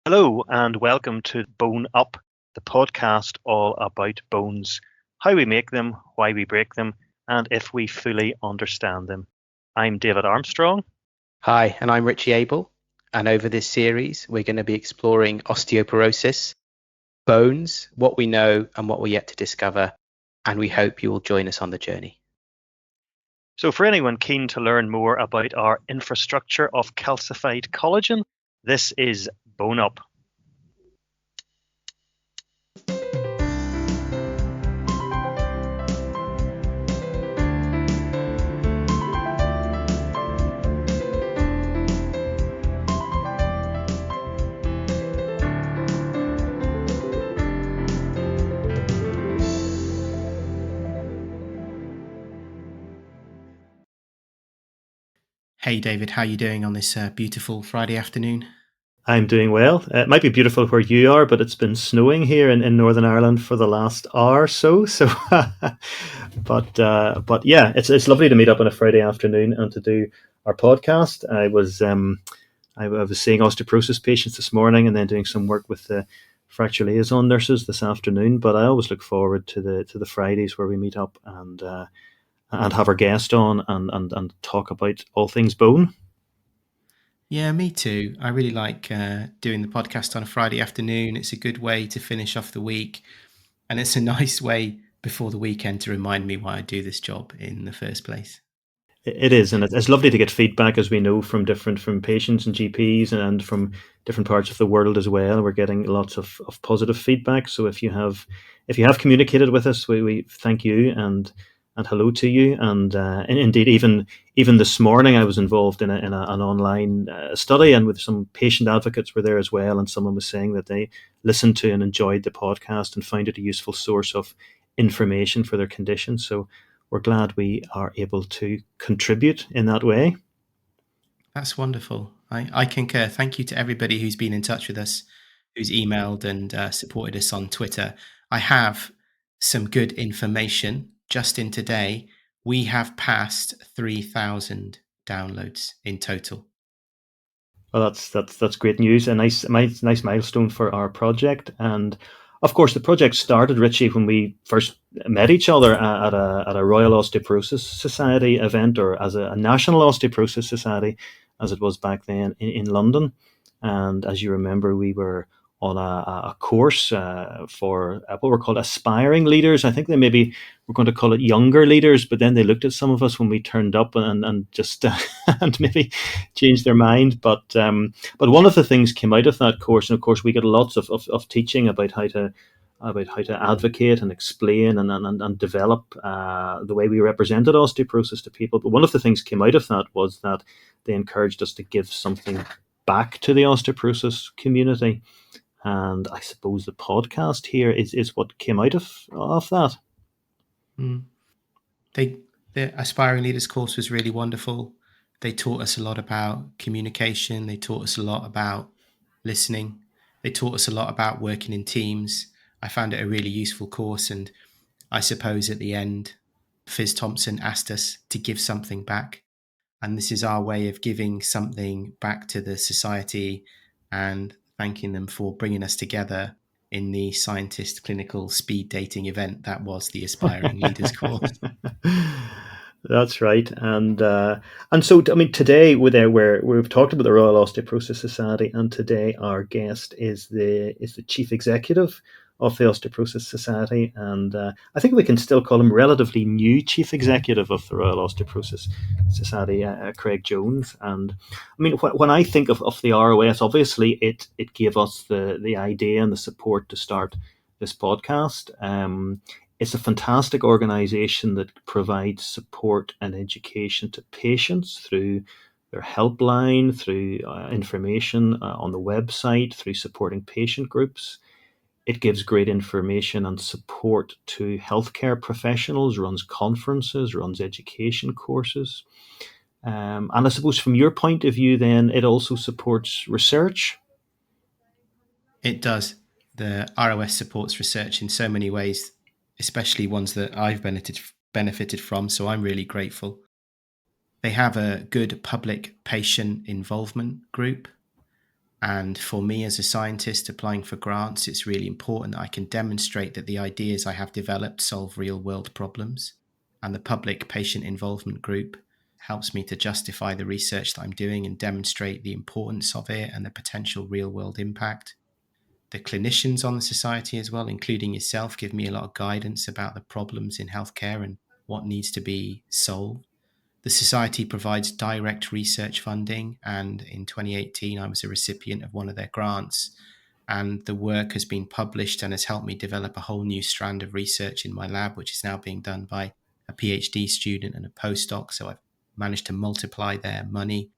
Hello and welcome to Bone Up, the podcast all about bones, how we make them, why we break them, and if we fully understand them. I'm David Armstrong. Hi, and I'm Richie Abel. And over this series, we're going to be exploring osteoporosis, bones, what we know and what we're yet to discover. And we hope you will join us on the journey. So, for anyone keen to learn more about our infrastructure of calcified collagen, this is Bone Up. Hey David, how are you doing on this beautiful Friday afternoon? I'm doing well. It might be beautiful where you are, but it's been snowing here in Northern Ireland for the last hour or so. But yeah, it's lovely to meet up on a Friday afternoon and to do our podcast. I was seeing osteoporosis patients this morning and then doing some work with the fracture liaison nurses this afternoon. But I always look forward to the Fridays where we meet up and have our guest on and talk about all things bone. Yeah, me too. I really like doing the podcast on a Friday afternoon. It's a good way to finish off the week, and it's a nice way before the weekend to remind me why I do this job in the first place. It is, and it's lovely to get feedback, as we know, from patients and GPs and from different parts of the world as well. We're getting lots of positive feedback. So if you have communicated with us, we thank you and hello to you. And indeed, even this morning, I was involved in an online study, and with some patient advocates were there as well. And someone was saying that they listened to and enjoyed the podcast and found it a useful source of information for their condition. So we're glad we are able to contribute in that way. That's wonderful. I concur. Thank you to everybody who's been in touch with us, who's emailed and supported us on Twitter. I have some good information just in today. We have passed 3,000 downloads in total. Well, that's great news. A nice milestone for our project. And of course, the project started, Richie, when we first met each other at a Royal Osteoporosis Society event, or as a National Osteoporosis Society, as it was back then in London. And as you remember, we were on a course for what were called aspiring leaders. I think they maybe were going to call it younger leaders, but then they looked at some of us when we turned up and just and maybe changed their mind. But one of the things came out of that course, and of course we got lots of teaching about how to advocate and explain and develop the way we represented osteoporosis to people. But one of the things came out of that was that they encouraged us to give something back to the osteoporosis community. And I suppose the podcast here is what came out of that. The Aspiring Leaders course was really wonderful. They taught us a lot about communication. They taught us a lot about listening. They taught us a lot about working in teams. I found it a really useful course. And I suppose at the end, Fizz Thompson asked us to give something back. And this is our way of giving something back to the society and thanking them for bringing us together in the scientist clinical speed dating event that was the Aspiring Leaders course. That's right, and so I mean today we've talked about the Royal Osteoporosis Society, and today our guest is the chief executive of the Osteoporosis Society, and I think we can still call him relatively new chief executive of the Royal Osteoporosis Society, Craig Jones. And I mean when I think of the ROS, obviously it gave us the idea and the support to start this podcast. It's a fantastic organisation that provides support and education to patients through their helpline, through information on the website, through supporting patient groups. It gives great information and support to healthcare professionals, runs conferences, runs education courses. And I suppose from your point of view, then, it also supports research. It does. The ROS supports research in so many ways, especially ones that I've benefited from, so I'm really grateful. They have a good public patient involvement group. And for me as a scientist applying for grants, it's really important that I can demonstrate that the ideas I have developed solve real world problems. And the public patient involvement group helps me to justify the research that I'm doing and demonstrate the importance of it and the potential real world impact. The clinicians on the society as well, including yourself, give me a lot of guidance about the problems in healthcare and what needs to be solved. The Society provides direct research funding, and in 2018, I was a recipient of one of their grants. And the work has been published and has helped me develop a whole new strand of research in my lab, which is now being done by a PhD student and a postdoc. So I've managed to multiply their money.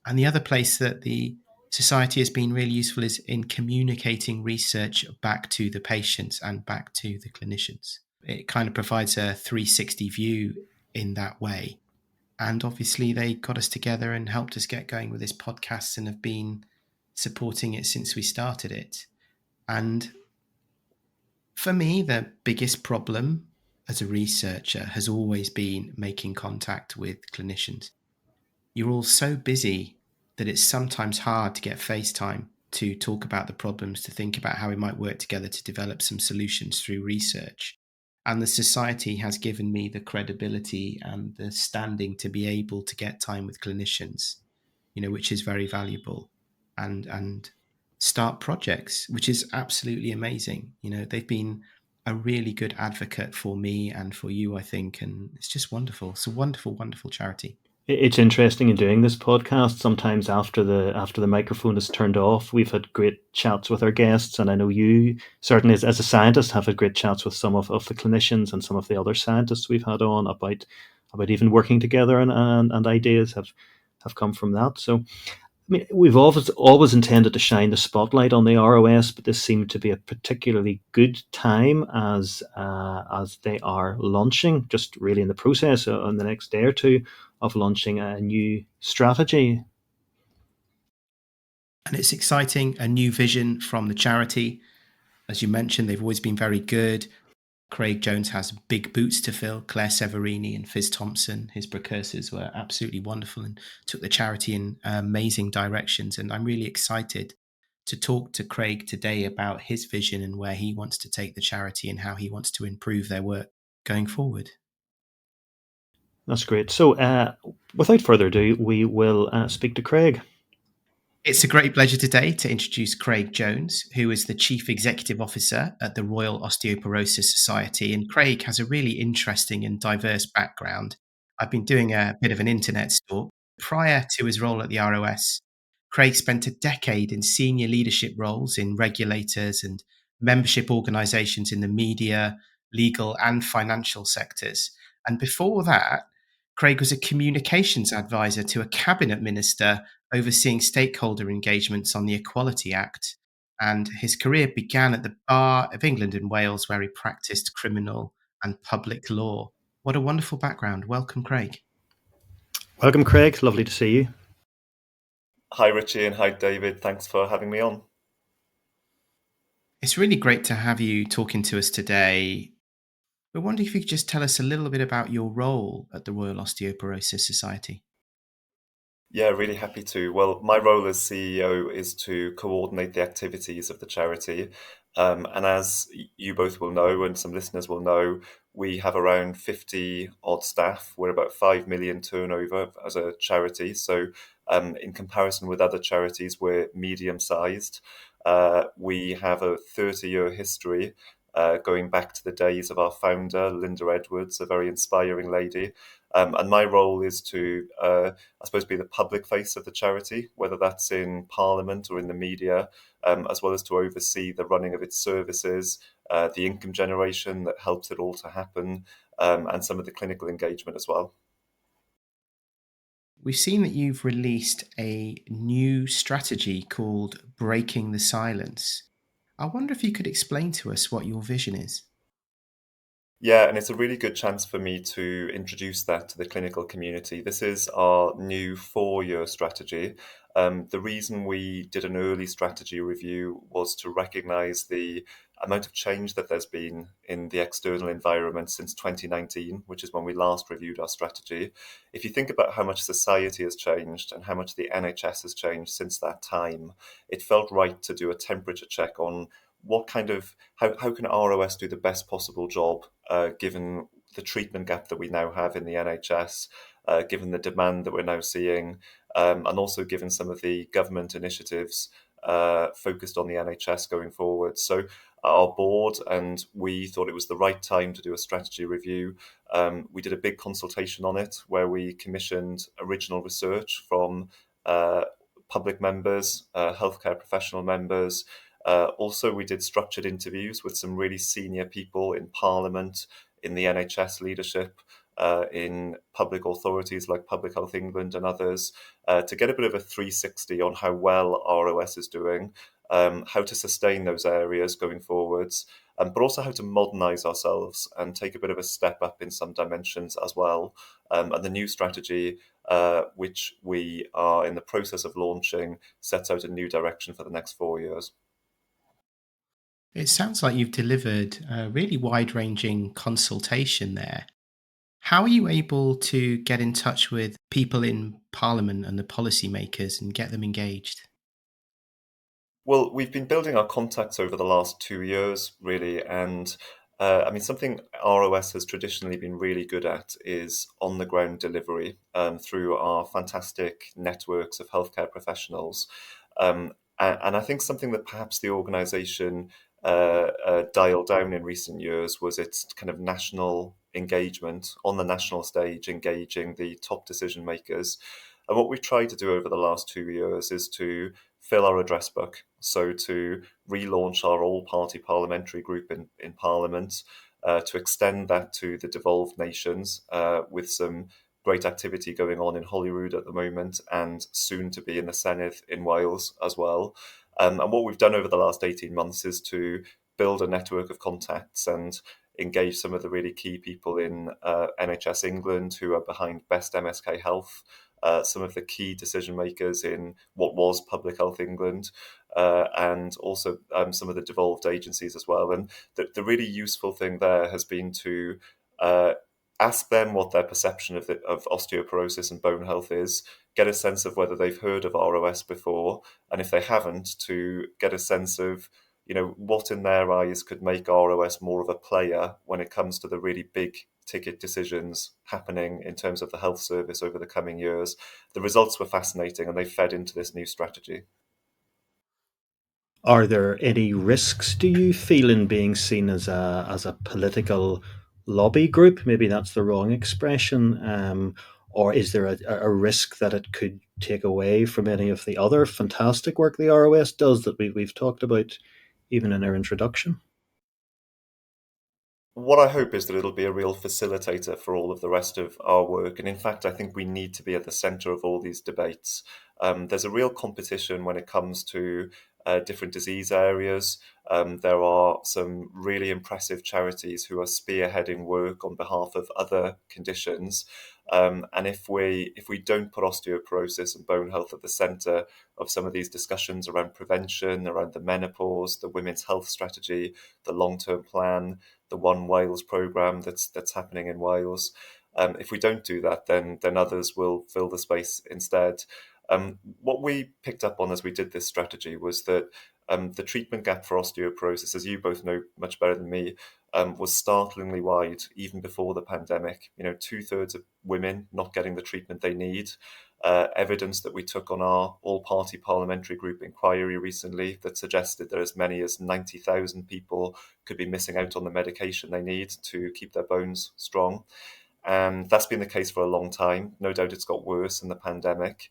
And the other place that the Society has been really useful is in communicating research back to the patients and back to the clinicians. It kind of provides a 360 view in that way. And obviously, they got us together and helped us get going with this podcast and have been supporting it since we started it. And for me, the biggest problem as a researcher has always been making contact with clinicians. You're all so busy that it's sometimes hard to get FaceTime to talk about the problems, to think about how we might work together to develop some solutions through research. And the society has given me the credibility and the standing to be able to get time with clinicians, which is very valuable, and start projects, which is absolutely amazing. They've been a really good advocate for me and for you, I think, and it's just wonderful. It's a wonderful, wonderful charity. It's interesting in doing this podcast. Sometimes after the microphone is turned off, we've had great chats with our guests, and I know you certainly, as a scientist, have had great chats with some of the clinicians and some of the other scientists we've had on about even working together, and ideas have come from that. So I mean, we've always intended to shine the spotlight on the ROS, but this seemed to be a particularly good time as they are launching, just really in the process on the next day or two of launching a new strategy. And it's exciting, a new vision from the charity. As you mentioned, they've always been very good. Craig Jones has big boots to fill. Claire Severini and Fizz Thompson, his precursors, were absolutely wonderful and took the charity in amazing directions. And I'm really excited to talk to Craig today about his vision and where he wants to take the charity and how he wants to improve their work going forward. That's great. So, without further ado, we will speak to Craig. It's a great pleasure today to introduce Craig Jones, who is the Chief Executive Officer at the Royal Osteoporosis Society. And Craig has a really interesting and diverse background. I've been doing a bit of an internet stalk. Prior to his role at the ROS, Craig spent a decade in senior leadership roles in regulators and membership organizations in the media, legal, and financial sectors. And before that, Craig was a communications advisor to a cabinet minister overseeing stakeholder engagements on the Equality Act. And his career began at the Bar of England and Wales, where he practiced criminal and public law. What a wonderful background. Welcome, Craig. Welcome, Craig. Lovely to see you. Hi, Richie, and hi, David. Thanks for having me on. It's really great to have you talking to us today. We're wondering if you could just tell us a little bit about your role at the Royal Osteoporosis Society. Yeah, really happy to. Well, my role as CEO is to coordinate the activities of the charity. And as you both will know, and some listeners will know, we have around 50 odd staff. We're about 5 million turnover as a charity. So in comparison with other charities, we're medium sized. We have a 30-year history going back to the days of our founder, Linda Edwards, a very inspiring lady. And my role is to, I suppose, be the public face of the charity, whether that's in Parliament or in the media, as well as to oversee the running of its services, the income generation that helps it all to happen, and some of the clinical engagement as well. We've seen that you've released a new strategy called Breaking the Silence. I wonder if you could explain to us what your vision is. Yeah, and it's a really good chance for me to introduce that to the clinical community. This is our new 4-year strategy. The reason we did an early strategy review was to recognise the amount of change that there's been in the external environment since 2019, which is when we last reviewed our strategy. If you think about how much society has changed and how much the NHS has changed since that time, it felt right to do a temperature check on what kind of how can ROS do the best possible job given the treatment gap that we now have in the NHS, given the demand that we're now seeing, and also given some of the government initiatives focused on the NHS going forward. So our board and we thought it was the right time to do a strategy review. We did a big consultation on it where we commissioned original research from public members, healthcare professional members. Also, we did structured interviews with some really senior people in Parliament, in the NHS leadership, in public authorities like Public Health England and others, to get a bit of a 360 on how well ROS is doing, how to sustain those areas going forwards, but also how to modernise ourselves and take a bit of a step up in some dimensions as well. And the new strategy, which we are in the process of launching, sets out a new direction for the next 4 years. It sounds like you've delivered a really wide ranging consultation there. How are you able to get in touch with people in Parliament and the policymakers and get them engaged? Well, we've been building our contacts over the last 2 years, really, and I mean, something ROS has traditionally been really good at is on the ground delivery through our fantastic networks of healthcare professionals. And I think something that perhaps the organisation dialed down in recent years was its kind of national engagement on the national stage, engaging the top decision makers. And what we've tried to do over the last 2 years is to fill our address book. So to relaunch our all-party parliamentary group in Parliament, to extend that to the devolved nations with some great activity going on in Holyrood at the moment and soon to be in the Senedd in Wales as well. And what we've done over the last 18 months is to build a network of contacts and engage some of the really key people in NHS England who are behind Best MSK Health, some of the key decision makers in what was Public Health England, and also some of the devolved agencies as well. And the really useful thing there has been to ask them what their perception of osteoporosis and bone health is, get a sense of whether they've heard of ROS before, and if they haven't, to get a sense of what in their eyes could make ROS more of a player when it comes to the really big ticket decisions happening in terms of the health service over the coming years. The results were fascinating and they fed into this new strategy. Are there any risks, do you feel, in being seen as a political lobby group? Maybe that's the wrong expression. Or is there a risk that it could take away from any of the other fantastic work the ROS does that we've talked about even in our introduction? What I hope is that it'll be a real facilitator for all of the rest of our work. And in fact, I think we need to be at the centre of all these debates. There's a real competition when it comes to different disease areas. There are some really impressive charities who are spearheading work on behalf of other conditions. And if we don't put osteoporosis and bone health at the centre of some of these discussions around prevention, around the menopause, the women's health strategy, the long-term plan, the One Wales programme that's happening in Wales. If we don't do that, then others will fill the space instead. What we picked up on as we did this strategy was that the treatment gap for osteoporosis, as you both know much better than me, was startlingly wide even before the pandemic. 2/3 of women not getting the treatment they need. Evidence that we took on our all-party parliamentary group inquiry recently that suggested that as many as 90,000 people could be missing out on the medication they need to keep their bones strong. And that's been the case for a long time. No doubt it's got worse in the pandemic.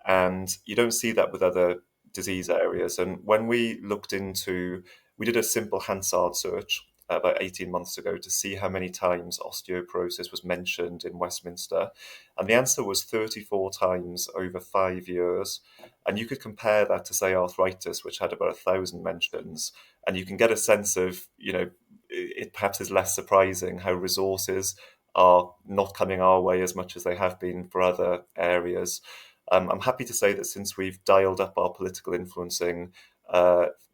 And you don't see that with other disease areas. And when we we did a simple Hansard search about 18 months ago to see how many times osteoporosis was mentioned in Westminster. And the answer was 34 times over 5 years. And you could compare that to, say, arthritis, which had about 1,000 mentions. And you can get a sense of, it perhaps is less surprising how resources are not coming our way as much as they have been for other areas. I'm happy to say that since we've dialed up our political influencing,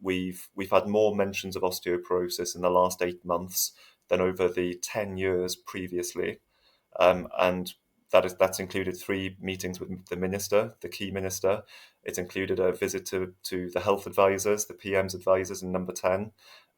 we've had more mentions of osteoporosis in the last 8 months than over the 10 years previously. And that's included 3 meetings with the minister, the key minister. It's included a visit to the health advisors, the PM's advisors in number 10,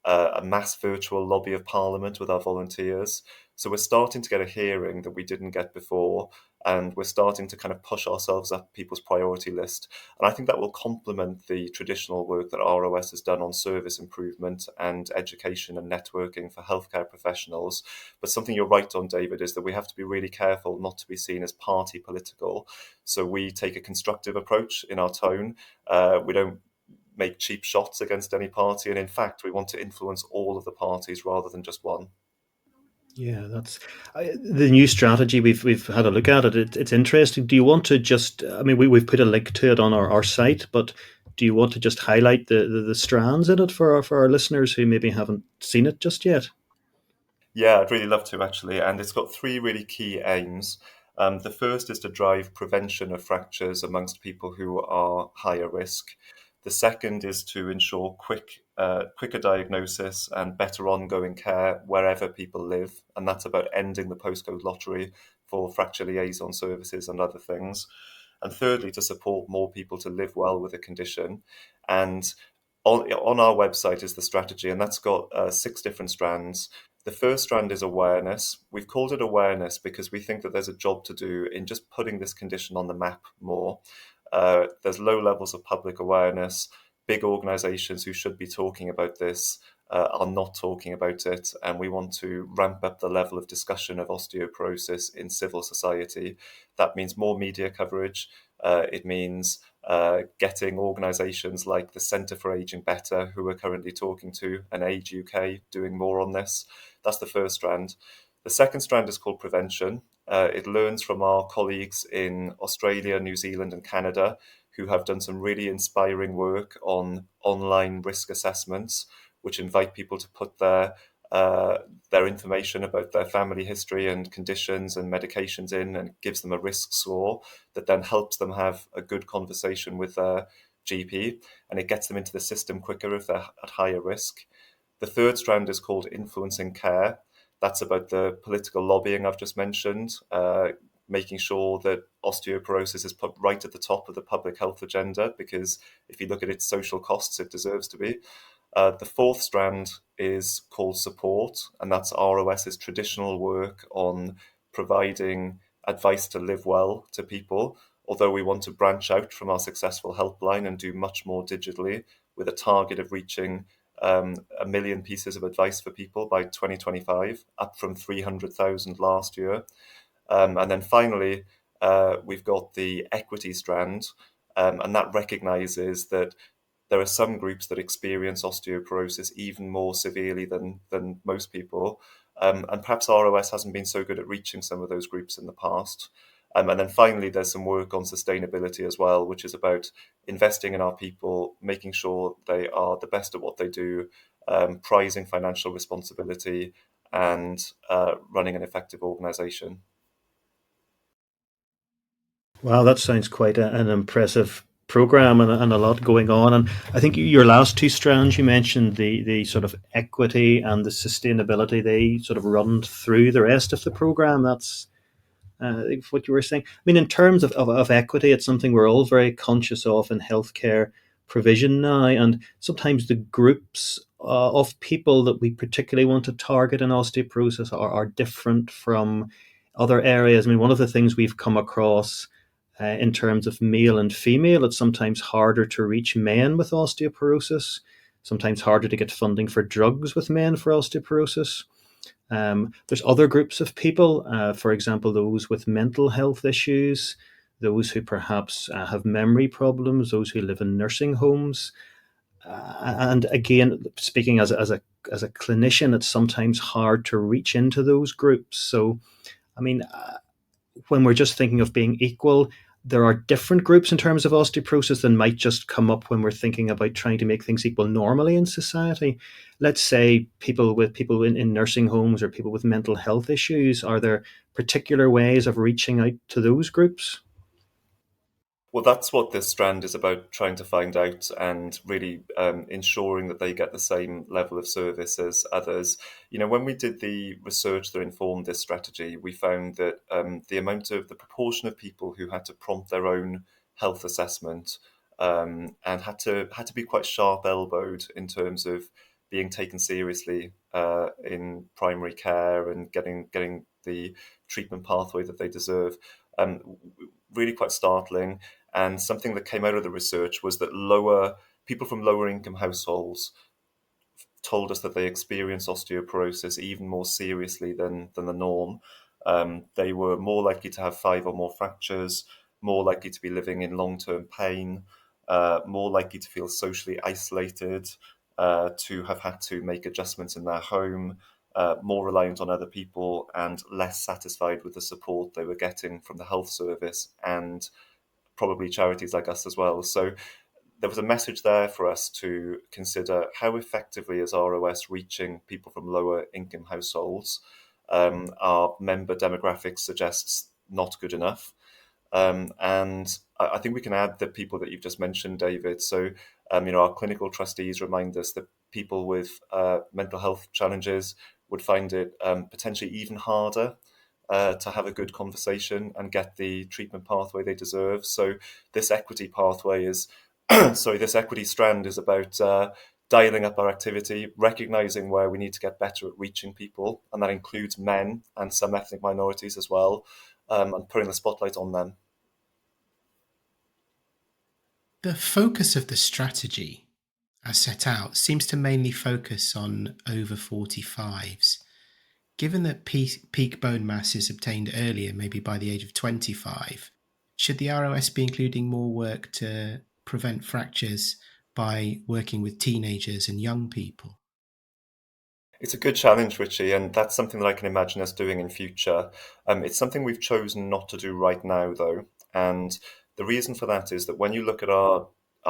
a mass virtual lobby of Parliament with our volunteers. So we're starting to get a hearing that we didn't get before, and we're starting to kind of push ourselves up people's priority list. And I think that will complement the traditional work that ROS has done on service improvement and education and networking for healthcare professionals. But something you're right on, David, is that we have to be really careful not to be seen as party political. So we take a constructive approach in our tone. We don't make cheap shots against any party. And in fact, we want to influence all of the parties rather than just one. Yeah, that's the new strategy. We've had a look at it. It's interesting. Do you want to just? I mean, we've put a link to it on our site, but do you want to just highlight the strands in it for our listeners who maybe haven't seen it just yet? Yeah, I'd really love to actually. And it's got 3 really key aims. The first is to drive prevention of fractures amongst people who are higher risk. The second is to ensure quicker diagnosis and better ongoing care wherever people live. And that's about ending the postcode lottery for fracture liaison services and other things. And thirdly, to support more people to live well with a condition. And on our website is the strategy, and that's got 6 different strands. The first strand is awareness. We've called it awareness because we think that there's a job to do in just putting this condition on the map more. There's low levels of public awareness. Big organisations who should be talking about this are not talking about it, and we want to ramp up the level of discussion of osteoporosis in civil society. That means more media coverage. It means getting organisations like the Centre for Ageing Better, who we're currently talking to, and Age UK, doing more on this. That's the first strand. The second strand is called prevention. It learns from our colleagues in Australia, New Zealand, and Canada, who have done some really inspiring work on online risk assessments, which invite people to put their information about their family history and conditions and medications in, and gives them a risk score that then helps them have a good conversation with their GP, and it gets them into the system quicker if they're at higher risk. The third strand is called influencing care. That's about the political lobbying I've just mentioned, making sure that osteoporosis is put right at the top of the public health agenda, because if you look at its social costs, it deserves to be. The fourth strand is called support, and that's ROS's traditional work on providing advice to live well to people, although we want to branch out from our successful helpline and do much more digitally, with a target of reaching 1 million pieces of advice for people by 2025, up from 300,000 last year. And then finally, we've got the equity strand, and that recognises that there are some groups that experience osteoporosis even more severely than most people. And perhaps ROS hasn't been so good at reaching some of those groups in the past. And then finally, there's some work on sustainability as well, which is about investing in our people, making sure they are the best at what they do, prizing financial responsibility, and running an effective organisation. Wow, that sounds quite an impressive program and a lot going on. And I think your last 2 strands, you mentioned the sort of equity and the sustainability, they sort of run through the rest of the program. That's what you were saying. I mean, in terms of equity, it's something we're all very conscious of in healthcare provision now. And sometimes the groups of people that we particularly want to target in osteoporosis are different from other areas. I mean, one of the things we've come across in terms of male and female, it's sometimes harder to reach men with osteoporosis, sometimes harder to get funding for drugs with men for osteoporosis. There's other groups of people, for example, those with mental health issues, those who perhaps have memory problems, those who live in nursing homes. And again, speaking as a clinician, it's sometimes hard to reach into those groups. So, I mean, when we're just thinking of being equal, there are different groups in terms of osteoporosis that might just come up when we're thinking about trying to make things equal normally in society. Let's say people in nursing homes or people with mental health issues. Are there particular ways of reaching out to those groups? Well, that's what this strand is about, trying to find out and really ensuring that they get the same level of service as others. When we did the research that informed this strategy, we found that the proportion of people who had to prompt their own health assessment and had to be quite sharp-elbowed in terms of being taken seriously in primary care and getting the treatment pathway that they deserve. Really quite startling. And something that came out of the research was that people from lower income households told us that they experience osteoporosis even more seriously than the norm. They were more likely to have 5 or more fractures, more likely to be living in long-term pain, more likely to feel socially isolated, to have had to make adjustments in their home, more reliant on other people, and less satisfied with the support they were getting from the health service and probably charities like us as well. So there was a message there for us to consider how effectively is ROS reaching people from lower income households. Our member demographics suggests not good enough. And I think we can add the people that you've just mentioned, David. So, our clinical trustees remind us that people with mental health challenges would find it potentially even harder to have a good conversation and get the treatment pathway they deserve. So this equity pathway is, this equity strand is about dialing up our activity, recognizing where we need to get better at reaching people, and that includes men and some ethnic minorities as well, and putting the spotlight on them. The focus of the strategy as set out seems to mainly focus on over 45s. Given that peak bone mass is obtained earlier, maybe by the age of 25, should the ROS be including more work to prevent fractures by working with teenagers and young people? It's a good challenge, Richie, and that's something that I can imagine us doing in future. It's something we've chosen not to do right now, though. And the reason for that is that when you look at our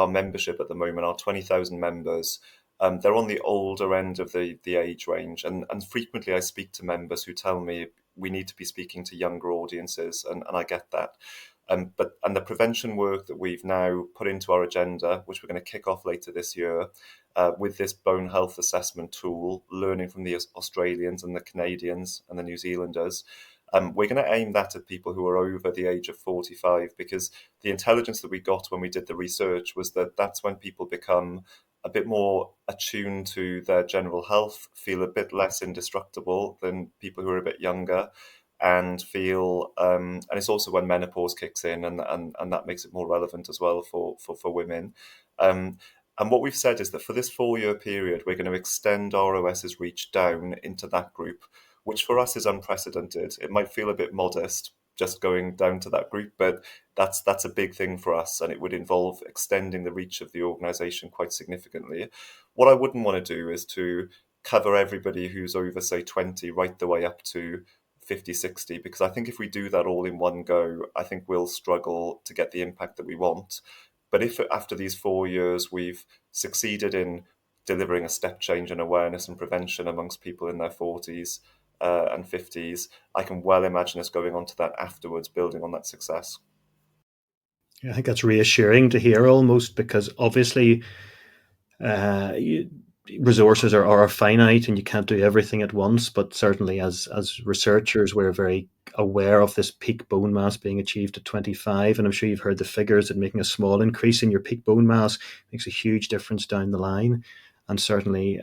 membership at the moment, our 20,000 members, they're on the older end of the age range. And frequently I speak to members who tell me we need to be speaking to younger audiences, and I get that. But the prevention work that we've now put into our agenda, which we're going to kick off later this year, with this bone health assessment tool, learning from the Australians and the Canadians and the New Zealanders, we're going to aim that at people who are over the age of 45, because the intelligence that we got when we did the research was that that's when people become a bit more attuned to their general health, feel a bit less indestructible than people who are a bit younger, and feel and it's also when menopause kicks in, and that makes it more relevant as well for women. And what we've said is that for this 4-year period, we're going to extend ROS's reach down into that group, which for us is unprecedented. It might feel a bit modest just going down to that group, but that's a big thing for us, and it would involve extending the reach of the organisation quite significantly. What I wouldn't want to do is to cover everybody who's over, say, 20 right the way up to 50, 60, because I think if we do that all in one go, I think we'll struggle to get the impact that we want. But if after these 4 years we've succeeded in delivering a step change in awareness and prevention amongst people in their 40s and 50s, I can well imagine us going on to that afterwards, building on that success. Yeah, I think that's reassuring to hear almost, because obviously uh, you, resources are finite and you can't do everything at once. But certainly, as researchers, we're very aware of this peak bone mass being achieved at 25, and I'm sure you've heard the figures that making a small increase in your peak bone mass makes a huge difference down the line. And certainly,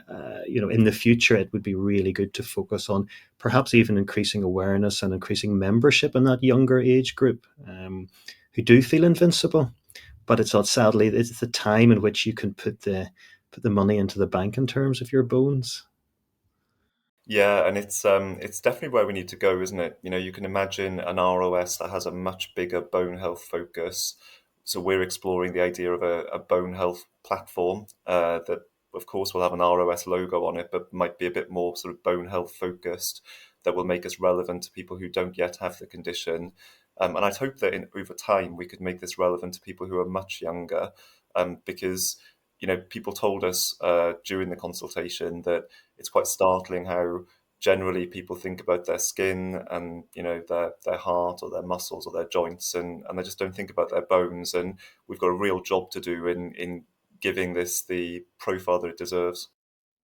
in the future, it would be really good to focus on perhaps even increasing awareness and increasing membership in that younger age group, who do feel invincible. But it's not, sadly, it's the time in which you can put the money into the bank in terms of your bones. Yeah, and it's definitely where we need to go, isn't it? You can imagine an ROS that has a much bigger bone health focus. So we're exploring the idea of a bone health platform that, of course, will have an ROS logo on it, but might be a bit more sort of bone health focused, that will make us relevant to people who don't yet have the condition. And I'd hope that over time we could make this relevant to people who are much younger, because people told us during the consultation that it's quite startling how generally people think about their skin and their heart or their muscles or their joints, and they just don't think about their bones. And we've got a real job to do in giving this the profile that it deserves.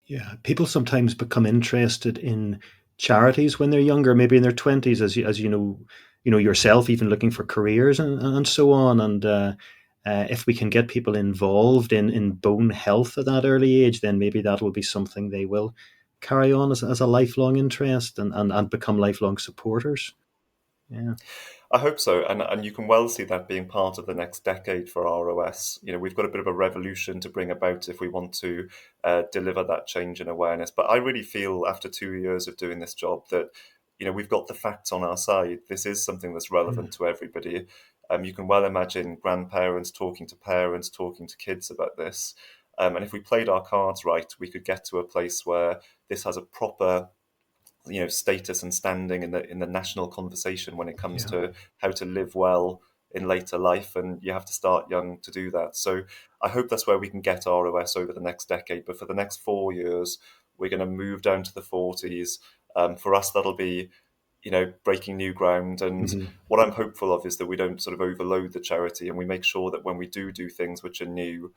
Yeah, people sometimes become interested in charities when they're younger, maybe in their 20s, as you know yourself, even looking for careers and so on. And if we can get people involved in bone health at that early age, then maybe that will be something they will carry on as a lifelong interest and become lifelong supporters. Yeah. I hope so, and you can well see that being part of the next decade for ROS. We've got a bit of a revolution to bring about if we want to deliver that change and awareness. But I really feel after 2 years of doing this job that we've got the facts on our side. This is something that's relevant to everybody. You can well imagine grandparents talking to parents, talking to kids about this. And if we played our cards right, we could get to a place where this has a proper status and standing in the national conversation when it comes Yeah. to how to live well in later life, and you have to start young to do that. So I hope that's where we can get ROS over the next decade. But for the next 4 years, we're going to move down to the 40s. For us, that'll be breaking new ground. And Mm-hmm. what I'm hopeful of is that we don't sort of overload the charity, and we make sure that when we do things which are new,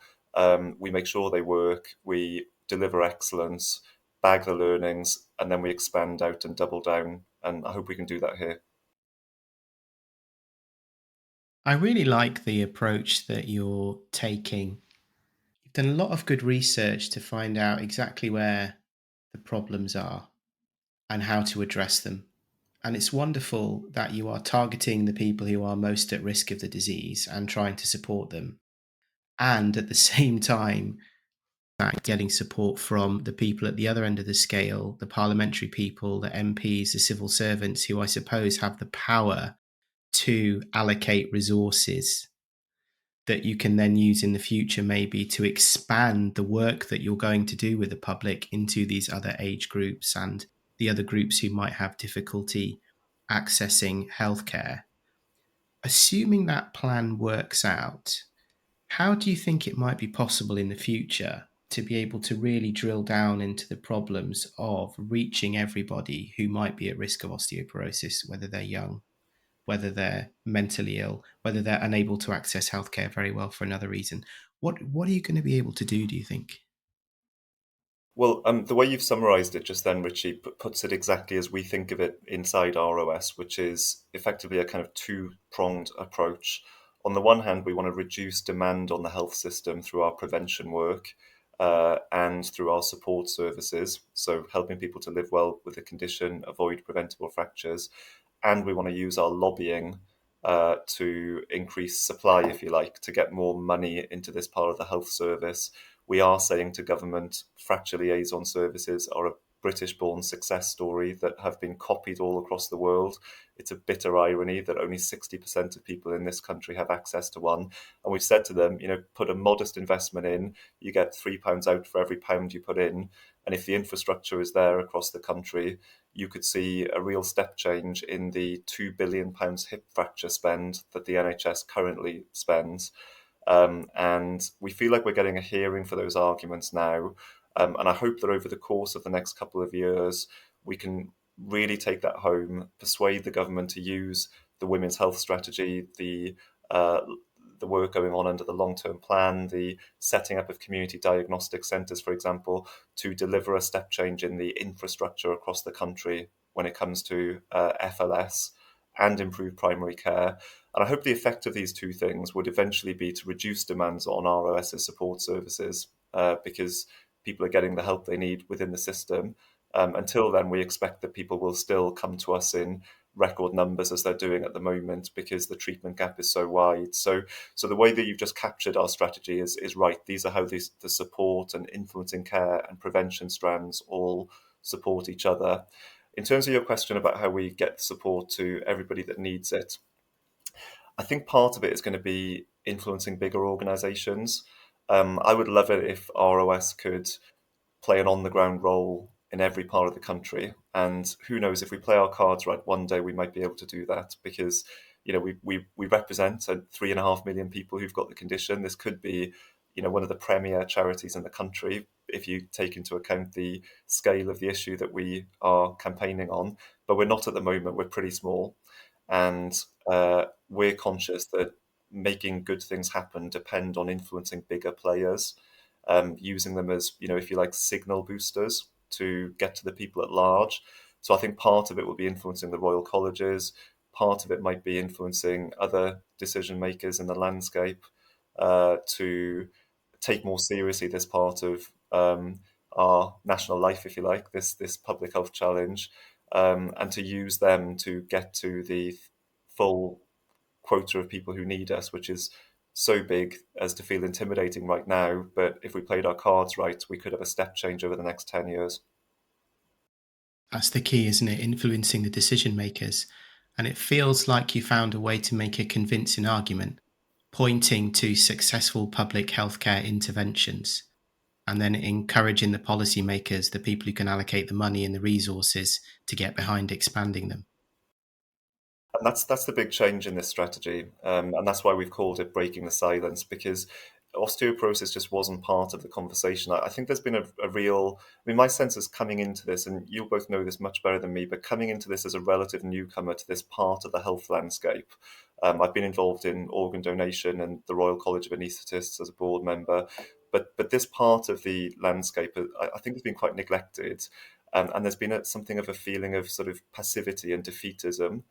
we make sure they work, we deliver excellence, bag the learnings, and then we expand out and double down. And I hope we can do that here. I really like the approach that you're taking. You've done a lot of good research to find out exactly where the problems are and how to address them. And it's wonderful that you are targeting the people who are most at risk of the disease and trying to support them. And at the same time, getting support from the people at the other end of the scale, the parliamentary people, the MPs, the civil servants, who I suppose have the power to allocate resources that you can then use in the future, maybe to expand the work that you're going to do with the public into these other age groups and the other groups who might have difficulty accessing healthcare. Assuming that plan works out, how do you think it might be possible in the future to be able to really drill down into the problems of reaching everybody who might be at risk of osteoporosis, whether they're young, whether they're mentally ill, whether they're unable to access healthcare very well for another reason? What are you going to be able to do you think? Well, the way you've summarised it just then, Richie, puts it exactly as we think of it inside ROS, which is effectively a kind of two-pronged approach. On the one hand, we want to reduce demand on the health system through our prevention work and through our support services, so helping people to live well with the condition, avoid preventable fractures. And we want to use our lobbying to increase supply, if you like, to get more money into this part of the health service. We are saying to government, fracture liaison services are a British-born success story that have been copied all across the world. It's a bitter irony that only 60% of people in this country have access to one. And we've said to them, put a modest investment in, you get £3 out for every pound you put in. And if the infrastructure is there across the country, you could see a real step change in the £2 billion hip fracture spend that the NHS currently spends. And we feel like we're getting a hearing for those arguments now. And I hope that over the course of the next couple of years, we can really take that home, persuade the government to use the women's health strategy, the work going on under the long-term plan, the setting up of community diagnostic centres, for example, to deliver a step change in the infrastructure across the country when it comes to FLS and improve primary care. And I hope the effect of these two things would eventually be to reduce demands on ROS's support services because people are getting the help they need within the system. Until then, we expect that people will still come to us in record numbers as they're doing at the moment because the treatment gap is so wide. So the way that you've just captured our strategy is right. These are how the support and influencing care and prevention strands all support each other. In terms of your question about how we get support to everybody that needs it, I think part of it is going to be influencing bigger organisations. I would love it if ROS could play an on-the-ground role in every part of the country. And who knows, if we play our cards right, one day we might be able to do that because, we represent 3.5 million people who've got the condition. This could be, one of the premier charities in the country if you take into account the scale of the issue that we are campaigning on. But we're not at the moment. We're pretty small, and we're conscious that making good things happen depend on influencing bigger players, using them as, if you like, signal boosters to get to the people at large. So I think part of it will be influencing the Royal Colleges. Part of it might be influencing other decision makers in the landscape to take more seriously this part of our national life, if you like, this public health challenge, and to use them to get to the full quota of people who need us, which is so big as to feel intimidating right now. But if we played our cards right, we could have a step change over the next 10 years. That's the key, isn't it? Influencing the decision makers. And it feels like you found a way to make a convincing argument, pointing to successful public healthcare interventions, and then encouraging the policymakers, the people who can allocate the money and the resources, to get behind expanding them. And that's the big change in this strategy, and that's why we've called it breaking the silence, because osteoporosis just wasn't part of the conversation. I think there's been a real, my sense is coming into this, and you'll both know this much better than me, but coming into this as a relative newcomer to this part of the health landscape. I've been involved in organ donation and the Royal College of Anaesthetists as a board member, but this part of the landscape, I think, has been quite neglected, and there's been something of a feeling of sort of passivity and defeatism.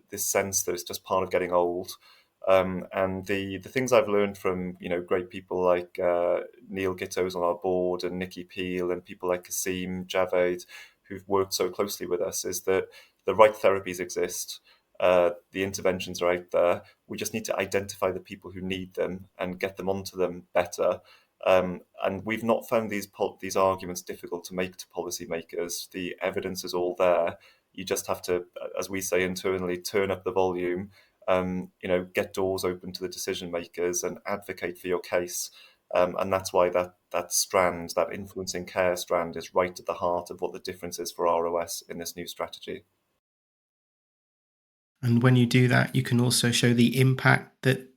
This sense that it's just part of getting old. And the things I've learned from, great people like Neil Gitto's on our board and Nikki Peel and people like Kasim Javed, who've worked so closely with us, is that the right therapies exist. The interventions are out there. We just need to identify the people who need them and get them onto them better. And we've not found these arguments difficult to make to policymakers. The evidence is all there. You just have to, as we say internally, turn up the volume, get doors open to the decision makers and advocate for your case. And that's why that strand, that influencing care strand, is right at the heart of what the difference is for ROS in this new strategy. And when you do that, you can also show the impact that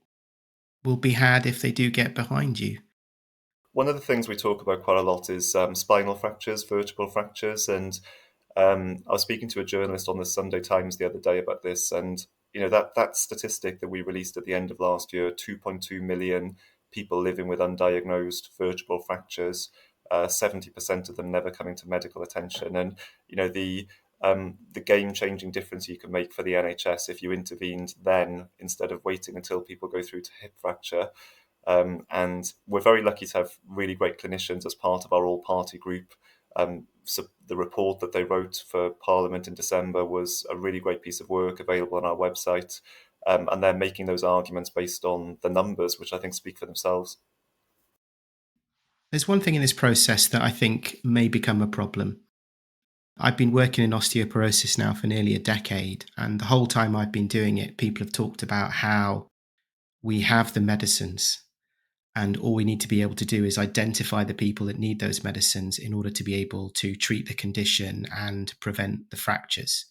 will be had if they do get behind you. One of the things we talk about quite a lot is spinal fractures, vertebral fractures. And I was speaking to a journalist on the Sunday Times the other day about this. And, that statistic that we released at the end of last year, 2.2 million people living with undiagnosed vertebral fractures, 70% of them never coming to medical attention. And, the game-changing difference you can make for the NHS if you intervened then instead of waiting until people go through to hip fracture. And we're very lucky to have really great clinicians as part of our all-party group. So the report that they wrote for Parliament in December was a really great piece of work available on our website. And they're making those arguments based on the numbers, which I think speak for themselves. There's one thing in this process that I think may become a problem. I've been working in osteoporosis now for nearly a decade, and the whole time I've been doing it, people have talked about how we have the medicines, and all we need to be able to do is identify the people that need those medicines in order to be able to treat the condition and prevent the fractures.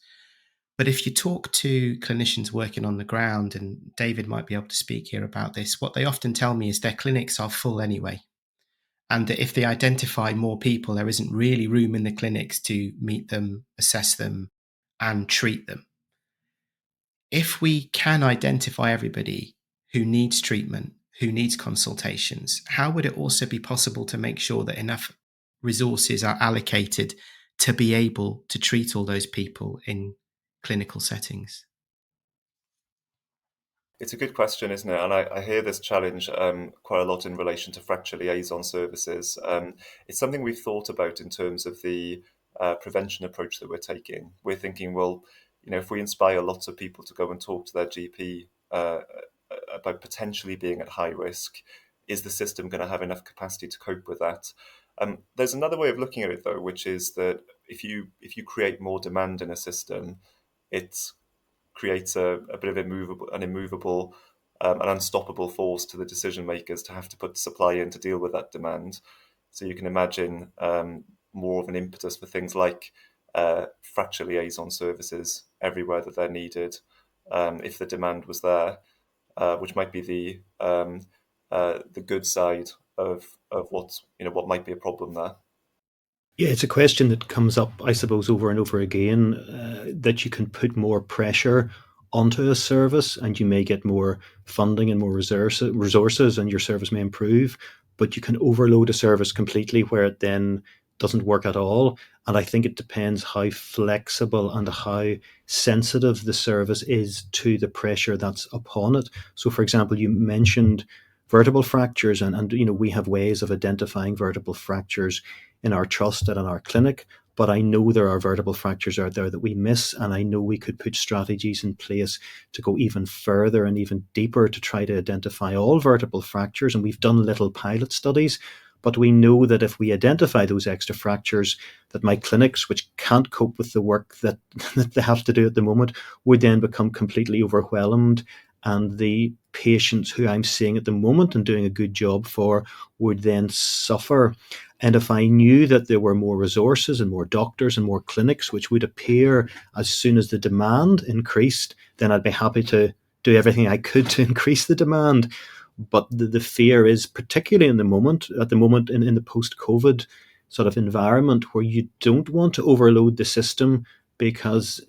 But if you talk to clinicians working on the ground, and David might be able to speak here about this, what they often tell me is their clinics are full anyway. And that if they identify more people, there isn't really room in the clinics to meet them, assess them, and treat them. If we can identify everybody who needs treatment, who needs consultations, how would it also be possible to make sure that enough resources are allocated to be able to treat all those people in clinical settings? It's a good question, isn't it? And I hear this challenge quite a lot in relation to fracture liaison services. It's something we've thought about in terms of the prevention approach that we're taking. We're thinking, well, if we inspire lots of people to go and talk to their GP about potentially being at high risk, is the system going to have enough capacity to cope with that? There's another way of looking at it, though, which is that if you create more demand in a system, it's creates a bit of an immovable, an unstoppable force to the decision makers to have to put supply in to deal with that demand. So you can imagine more of an impetus for things like fracture liaison services everywhere that they're needed. if the demand was there, which might be the good side of what might be a problem there. Yeah, it's a question that comes up, I suppose, over and over again, that you can put more pressure onto a service and you may get more funding and more resources and your service may improve, but you can overload a service completely where it then doesn't work at all. And I think it depends how flexible and how sensitive the service is to the pressure that's upon it. So, for example, you mentioned vertebral fractures, and we have ways of identifying vertebral fractures in our trust and in our clinic. But I know there are vertebral fractures out there that we miss, and I know we could put strategies in place to go even further and even deeper to try to identify all vertebral fractures. And we've done little pilot studies, but we know that if we identify those extra fractures, that my clinics, which can't cope with the work that, that they have to do at the moment, would then become completely overwhelmed. And the patients who I'm seeing at the moment and doing a good job for would then suffer. And if I knew that there were more resources and more doctors and more clinics, which would appear as soon as the demand increased, then I'd be happy to do everything I could to increase the demand. But the fear is, particularly at the moment in the post-COVID sort of environment, where you don't want to overload the system because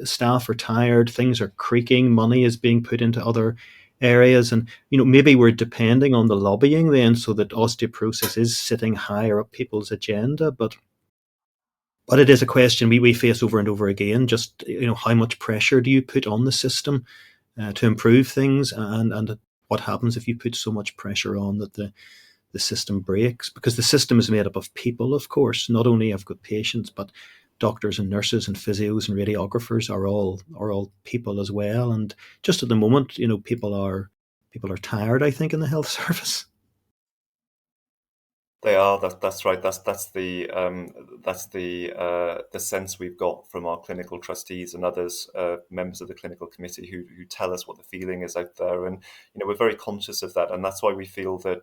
staff are tired, things are creaking, money is being put into other areas, and maybe we're depending on the lobbying then, so that osteoporosis is sitting higher up people's agenda. But it is a question we face over and over again. Just how much pressure do you put on the system to improve things, and what happens if you put so much pressure on that the system breaks? Because the system is made up of people, of course. Not only have got patients, but doctors and nurses and physios and radiographers are all people as well. And just at the moment, people are tired, I think, in the health service. They are. That's right. That's the sense we've got from our clinical trustees and others, members of the clinical committee, who tell us what the feeling is out there, and we're very conscious of that, and that's why we feel that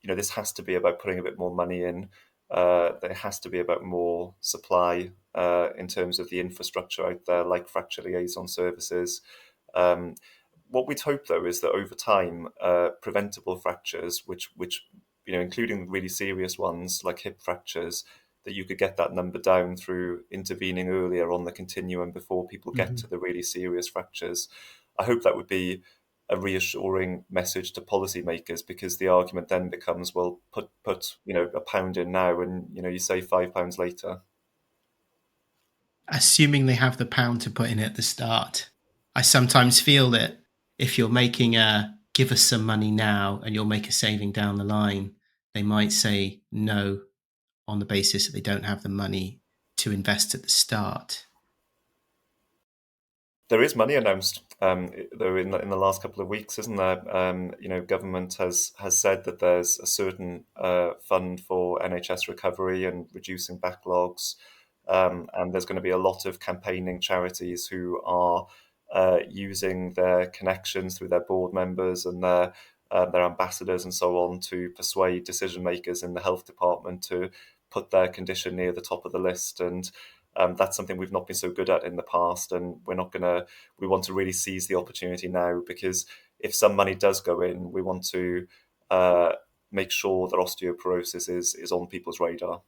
this has to be about putting a bit more money in. There has to be about more supply in terms of the infrastructure out there, like fracture liaison services. What we'd hope, though, is that over time, preventable fractures, which including really serious ones like hip fractures, that you could get that number down through intervening earlier on the continuum before people get to the really serious fractures. I hope that would be a reassuring message to policymakers, because the argument then becomes, well, put £1 in now and you save £5 later. Assuming they have the pound to put in at the start. I sometimes feel that if you're making a give us some money now and you'll make a saving down the line, they might say no on the basis that they don't have the money to invest at the start. There is money announced, though, in the last couple of weeks, isn't there? Government has said that there's a certain fund for NHS recovery and reducing backlogs, and there's going to be a lot of campaigning charities who are using their connections through their board members and their ambassadors and so on to persuade decision makers in the health department to put their condition near the top of the list. And that's something we've not been so good at in the past, and we want to really seize the opportunity now, because if some money does go in, we want to make sure that osteoporosis is on people's radar.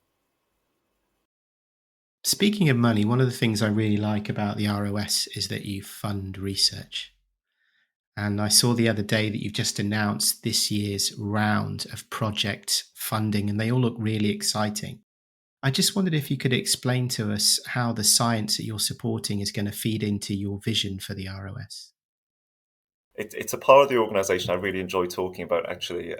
Speaking of money, one of the things I really like about the ROS is that you fund research. And I saw the other day that you've just announced this year's round of project funding, and they all look really exciting. I just wondered if you could explain to us how the science that you're supporting is going to feed into your vision for the ROS. It's a part of the organisation I really enjoy talking about, actually.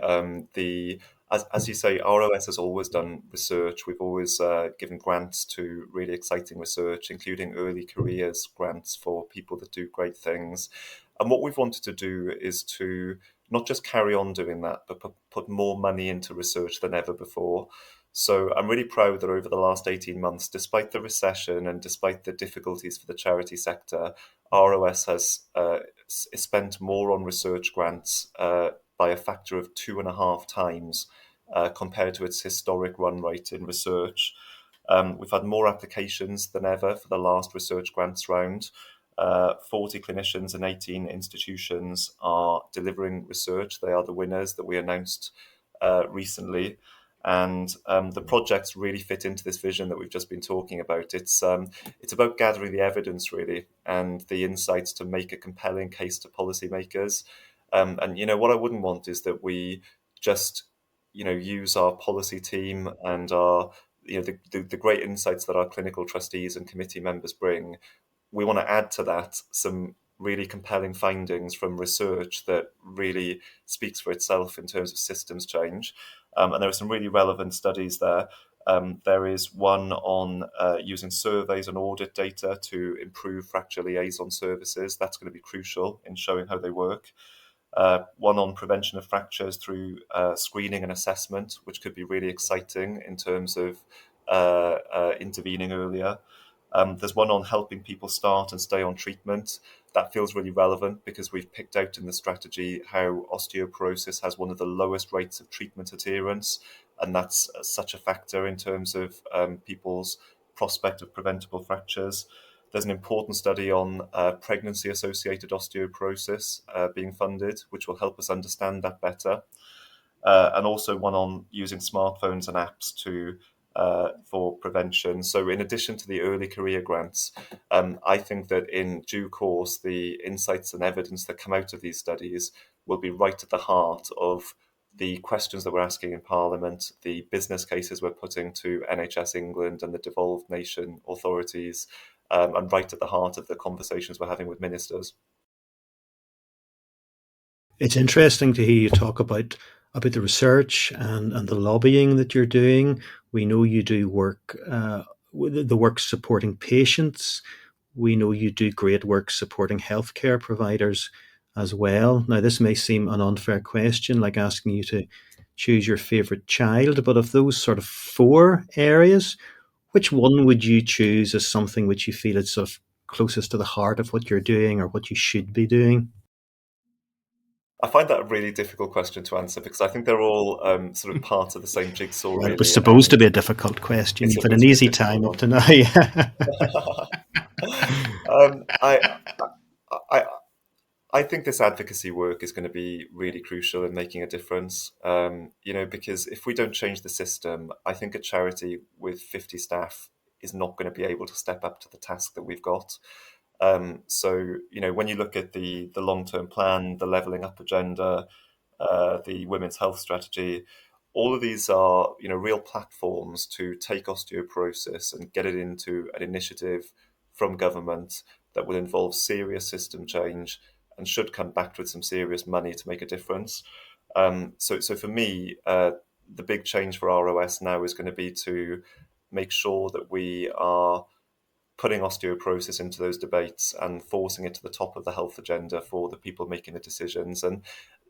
As you say, ROS has always done research. We've always given grants to really exciting research, including early careers grants for people that do great things. And what we've wanted to do is to not just carry on doing that, but put more money into research than ever before. So I'm really proud that over the last 18 months, despite the recession and despite the difficulties for the charity sector, ROS has spent more on research grants by a factor of 2.5 times compared to its historic run rate in research. We've had more applications than ever for the last research grants round. 40 clinicians and 18 institutions are delivering research. They are the winners that we announced recently. And the projects really fit into this vision that we've just been talking about. It's about gathering the evidence, really, and the insights to make a compelling case to policymakers. And, what I wouldn't want is that we just, use our policy team and our, the great insights that our clinical trustees and committee members bring. We want to add to that some really compelling findings from research that really speaks for itself in terms of systems change. And there are some really relevant studies there. There is one on using surveys and audit data to improve fracture liaison services. That's going to be crucial in showing how they work. One on prevention of fractures through screening and assessment, which could be really exciting in terms of intervening earlier. There's one on helping people start and stay on treatment. That feels really relevant because we've picked out in the strategy how osteoporosis has one of the lowest rates of treatment adherence, and that's such a factor in terms of people's prospect of preventable fractures. There's an important study on pregnancy-associated osteoporosis being funded, which will help us understand that better. And also one on using smartphones and apps for prevention. So in addition to the early career grants, I think that in due course, the insights and evidence that come out of these studies will be right at the heart of the questions that we're asking in Parliament, the business cases we're putting to NHS England and the devolved nation authorities, and right at the heart of the conversations we're having with ministers. It's interesting to hear you talk about the research and the lobbying that you're doing. We know you do work, the work supporting patients. We know you do great work supporting healthcare providers as well. Now, this may seem an unfair question, like asking you to choose your favourite child, but of those sort of 4 areas, which one would you choose as something which you feel is sort of closest to the heart of what you're doing or what you should be doing? I find that a really difficult question to answer because I think they're all sort of part of the same jigsaw, Well, really. it was supposed to be a difficult question. It's You've had supposed an to be a easy difficult time up one. to now. Yeah. I, I, I think this advocacy work is going to be really crucial in making a difference. Because if we don't change the system, I think a charity with 50 staff is not going to be able to step up to the task that we've got. So, when you look at the long-term plan, the levelling up agenda, the women's health strategy, all of these are, real platforms to take osteoporosis and get it into an initiative from government that will involve serious system change and should come back with some serious money to make a difference. So for me, the big change for ROS now is going to be to make sure that we are putting osteoporosis into those debates and forcing it to the top of the health agenda for the people making the decisions. And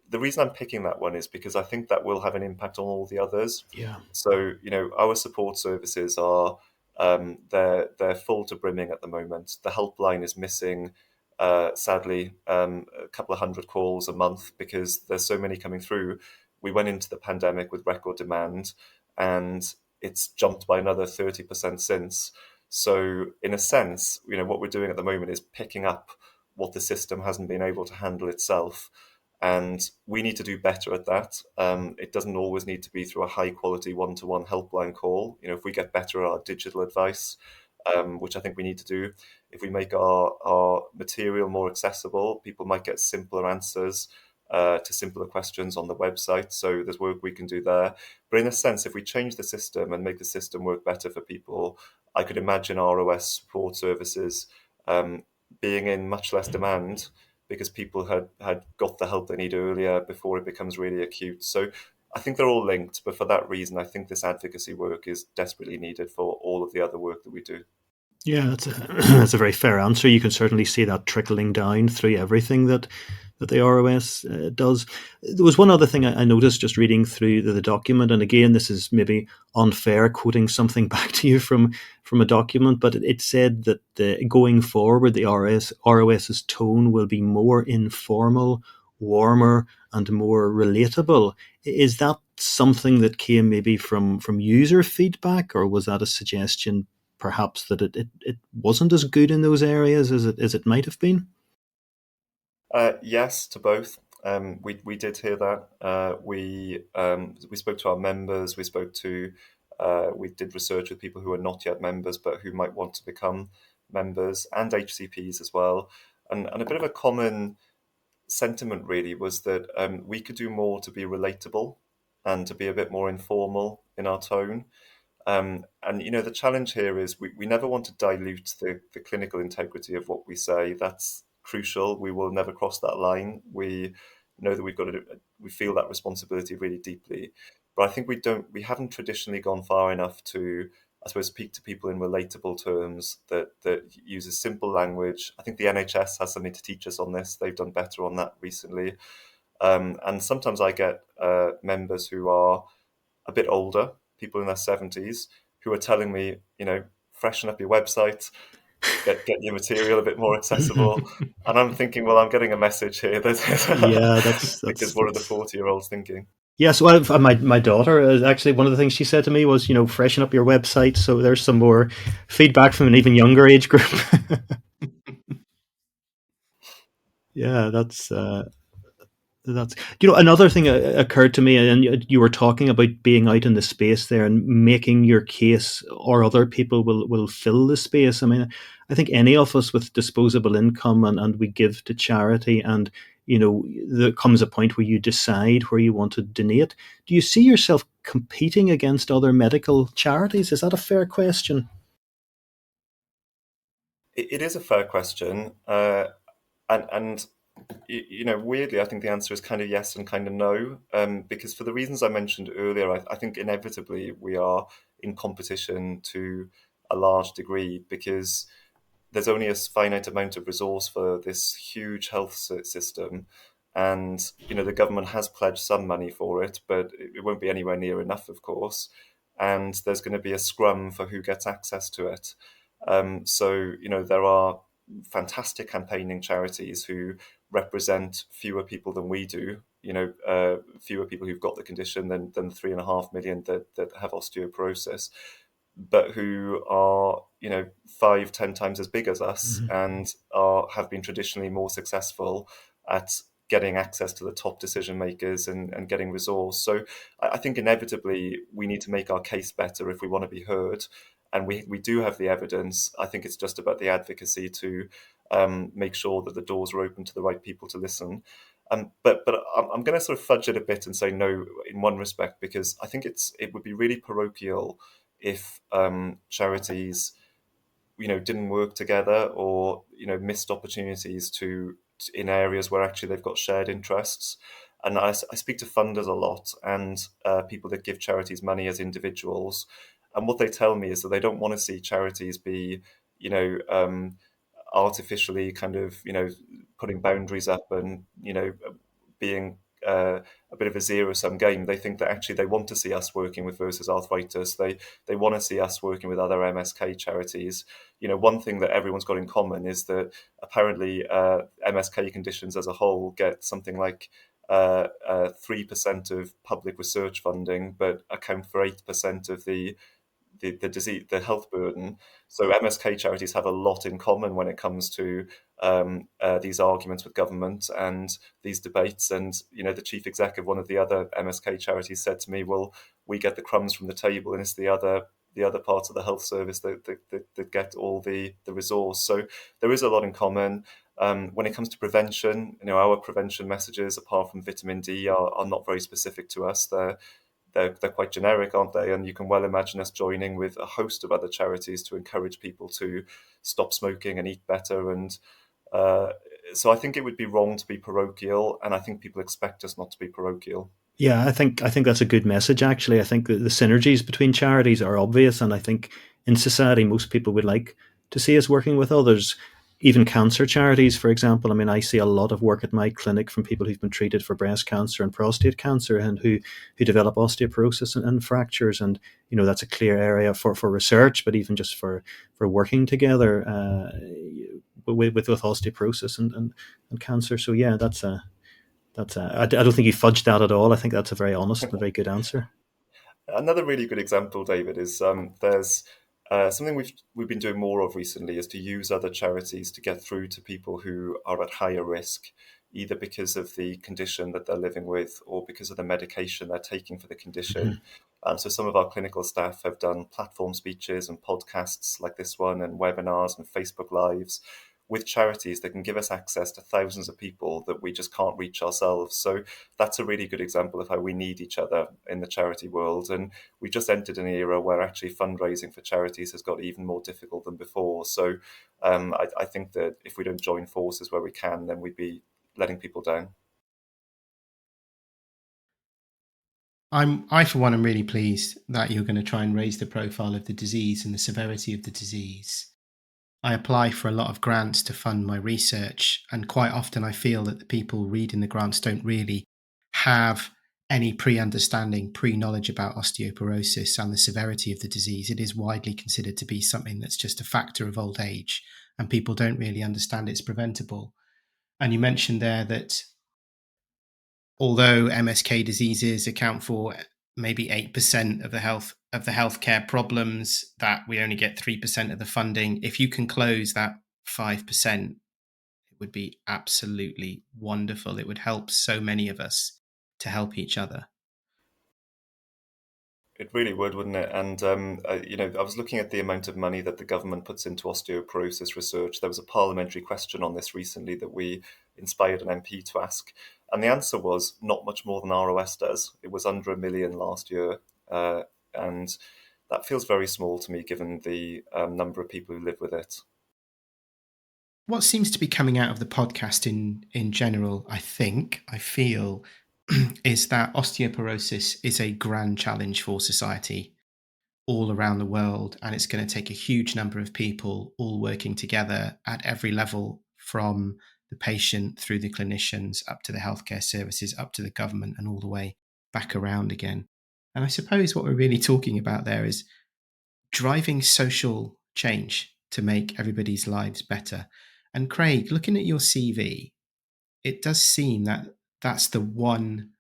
the reason I'm picking that one is because I think that will have an impact on all the others. Yeah. So, our support services are they're full to brimming at the moment. The helpline is missing, sadly, a couple of hundred calls a month because there's so many coming through. We went into the pandemic with record demand, and it's jumped by another 30% since. So, in a sense, what we're doing at the moment is picking up what the system hasn't been able to handle itself. And we need to do better at that. It doesn't always need to be through a high quality one-to-one helpline call. If we get better at our digital advice, which I think we need to do, if we make our material more accessible, people might get simpler answers to simpler questions on the website. So there's work we can do there. But in a sense, if we change the system and make the system work better for people, I could imagine ROS support services being in much less demand because people had got the help they need earlier before it becomes really acute. So I think they're all linked, but for that reason, I think this advocacy work is desperately needed for all of the other work that we do. Yeah, that's a very fair answer. You can certainly see that trickling down through everything that the ROS does. There was one other thing I noticed just reading through the document, and again, this is maybe unfair quoting something back to you from a document, but it said that going forward, the ROS's tone will be more informal, warmer, and more relatable. Is that something that came maybe from user feedback, or was that a suggestion perhaps that it wasn't as good in those areas as it might have been? Yes, to both. We did hear that. We spoke to our members. We did research with people who are not yet members but who might want to become members, and HCPs as well. And a bit of a common sentiment really was that we could do more to be relatable and to be a bit more informal in our tone. And the challenge here is we never want to dilute the clinical integrity of what we say. That's crucial. We will never cross that line. We know that we feel that responsibility really deeply. But I think we haven't traditionally gone far enough to, I suppose, speak to people in relatable terms that uses simple language. I think the NHS has something to teach us on this. They've done better on that recently. And sometimes I get members who are a bit older, people in their 70s, who are telling me, freshen up your website, get your material a bit more accessible. And I'm thinking, well, I'm getting a message here Yeah, because what are the 40-year-olds thinking? Yes, well, my daughter actually, one of the things she said to me was, freshen up your website. So there's some more feedback from an even younger age group. Yeah, that's another thing occurred to me, and you were talking about being out in the space there and making your case, or other people will fill the space. I mean, I think any of us with disposable income and we give to charity, and there comes a point where you decide where you want to donate. Do you see yourself competing against other medical charities? Is that a fair question? It is a fair question, and weirdly, I think the answer is kind of yes and kind of no, because for the reasons I mentioned earlier, I think inevitably we are in competition to a large degree because there's only a finite amount of resource for this huge health system. And, the government has pledged some money for it, but it won't be anywhere near enough, of course. And there's going to be a scrum for who gets access to it. So, there are fantastic campaigning charities who represent fewer people than we do, fewer people who've got the condition than 3.5 million that have osteoporosis, but who are 5-10 times as big as us, and have been traditionally more successful at getting access to the top decision makers and getting resource. So I think inevitably we need to make our case better if we want to be heard, and we do have the evidence. I think it's just about the advocacy to make sure that the doors are open to the right people to listen. But I'm going to sort of fudge it a bit and say no in one respect, because I think it would be really parochial if charities, didn't work together, or missed opportunities in areas where actually they've got shared interests. And I speak to funders a lot, and people that give charities money as individuals, and what they tell me is that they don't want to see charities be, artificially kind of, putting boundaries up and, being a bit of a zero-sum game. They think that actually they want to see us working with Versus Arthritis. They want to see us working with other MSK charities. One thing that everyone's got in common is that apparently MSK conditions as a whole get something like 3% of public research funding, but account for 8% of the disease, the health burden. So MSK charities have a lot in common when it comes to these arguments with government and these debates. And the chief exec of one of the other MSK charities said to me, "Well, we get the crumbs from the table, and it's the other parts of the health service that get all the resource." So there is a lot in common. When it comes to prevention, our prevention messages, apart from vitamin D, are not very specific to us. They're quite generic, aren't they? And you can well imagine us joining with a host of other charities to encourage people to stop smoking and eat better. And so I think it would be wrong to be parochial, and I think people expect us not to be parochial. Yeah, I think that's a good message. Actually, I think that the synergies between charities are obvious, and I think in society most people would like to see us working with others. Even cancer charities, for example. I mean, I see a lot of work at my clinic from people who've been treated for breast cancer and prostate cancer, and who develop osteoporosis and fractures. And that's a clear area for research, but even just for working together with osteoporosis and cancer. So yeah, I don't think you fudged that at all. I think that's a very honest and a very good answer. Another really good example, David, is there's something we've been doing more of recently is to use other charities to get through to people who are at higher risk, either because of the condition that they're living with or because of the medication they're taking for the condition. So some of our clinical staff have done platform speeches and podcasts like this one and webinars and Facebook Lives with charities that can give us access to thousands of people that we just can't reach ourselves. So that's a really good example of how we need each other in the charity world. And we just entered an era where actually fundraising for charities has got even more difficult than before. So I think that if we don't join forces where we can, then we'd be letting people down. I for one am really pleased that you're going to try and raise the profile of the disease and the severity of the disease. I apply for a lot of grants to fund my research, and quite often I feel that the people reading the grants don't really have any pre-understanding, pre-knowledge about osteoporosis and the severity of the disease. It is widely considered to be something that's just a factor of old age, and people don't really understand it's preventable. And you mentioned there that although MSK diseases account for maybe 8% of the healthcare problems, that we only get 3% of the funding. If you can close that 5%, it would be absolutely wonderful. It would help so many of us to help each other. It really would, wouldn't it? And I was looking at the amount of money that the government puts into osteoporosis research. There was a parliamentary question on this recently that we inspired an MP to ask, and the answer was not much more than ROS does. It was under 1 million last year, and that feels very small to me, given the number of people who live with it. What seems to be coming out of the podcast in general, I feel, is that osteoporosis is a grand challenge for society all around the world, and it's going to take a huge number of people all working together at every level, from the patient through the clinicians up to the healthcare services, up to the government, and all the way back around again. And I suppose what we're really talking about there is driving social change to make everybody's lives better. And Craig, looking at your CV, it does seem that that's the one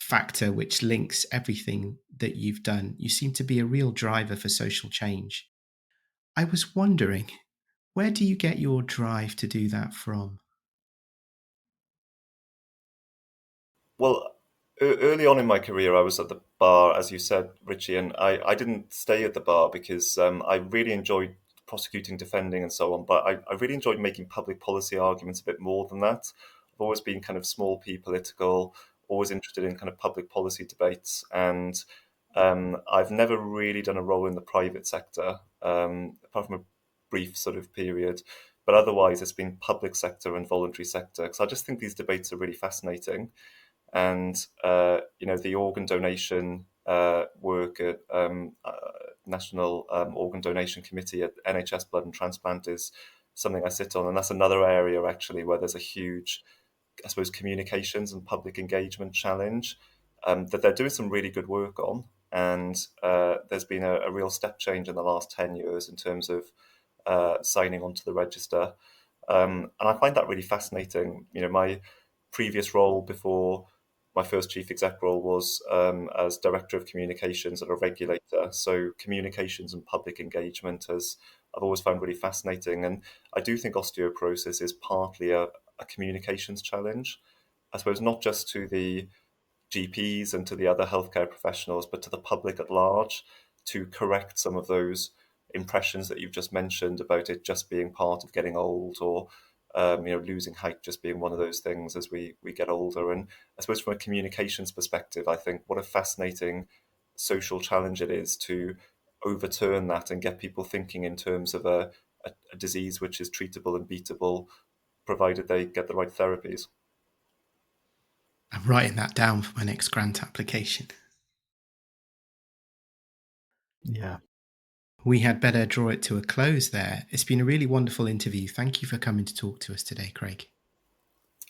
factor which links everything that you've done. You seem to be a real driver for social change. I was wondering, where do you get your drive to do that from? Well, early on in my career, I was at the bar, as you said, Richie, and I didn't stay at the bar because I really enjoyed prosecuting, defending, and so on. But I really enjoyed making public policy arguments a bit more than that. I've always been kind of small p political, always interested in kind of public policy debates, and I've never really done a role in the private sector, apart from a brief sort of period. But otherwise, it's been public sector and voluntary sector, because I just think these debates are really fascinating. And the organ donation work at National Organ Donation Committee at NHS Blood and Transplant is something I sit on, and that's another area actually where there's a huge, I suppose, communications and public engagement challenge that they're doing some really good work on. And there's been a real step change in the last 10 years in terms of signing onto the register. And I find that really fascinating. My previous role before my first chief exec role was as director of communications at a regulator. So communications and public engagement I've always found really fascinating. And I do think osteoporosis is partly a communications challenge. I suppose not just to the GPs and to the other healthcare professionals, but to the public at large, to correct some of those impressions that you've just mentioned about it just being part of getting old, or losing height just being one of those things as we get older. And I suppose from a communications perspective, I think what a fascinating social challenge it is to overturn that and get people thinking in terms of a disease which is treatable and beatable, provided they get the right therapies. I'm writing that down for my next grant application. Yeah. We had better draw it to a close there. It's been a really wonderful interview. Thank you for coming to talk to us today, Craig.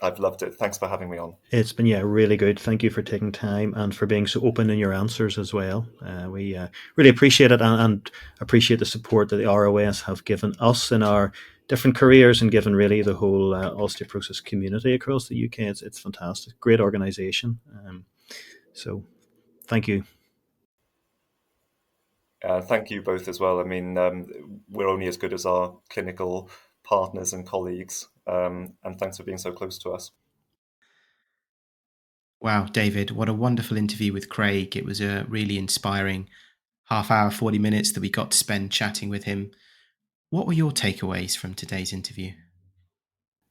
I've loved it. Thanks for having me on. It's been, really good. Thank you for taking time and for being so open in your answers as well. We really appreciate it, and appreciate the support that the ROS have given us in our different careers, and given really the whole osteoporosis community across the UK. It's fantastic. Great organisation. So thank you. Thank you both as well. I mean, we're only as good as our clinical partners and colleagues, and thanks for being so close to us. Wow, David, what a wonderful interview with Craig. It was a really inspiring half hour, 40 minutes that we got to spend chatting with him. What were your takeaways from today's interview?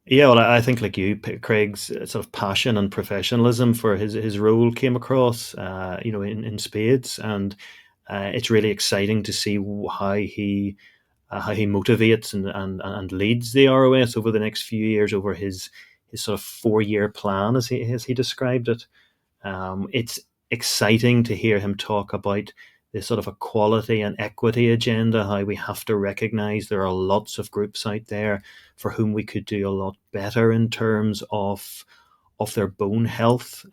Yeah, well, I think like you, Craig's sort of passion and professionalism for his role came across, in spades, and it's really exciting to see how he motivates and leads the ROS over the next few years, over his sort of 4-year plan, as he described it. It's exciting to hear him talk about this sort of equality and equity agenda, how we have to recognize there are lots of groups out there for whom we could do a lot better in terms of their bone health.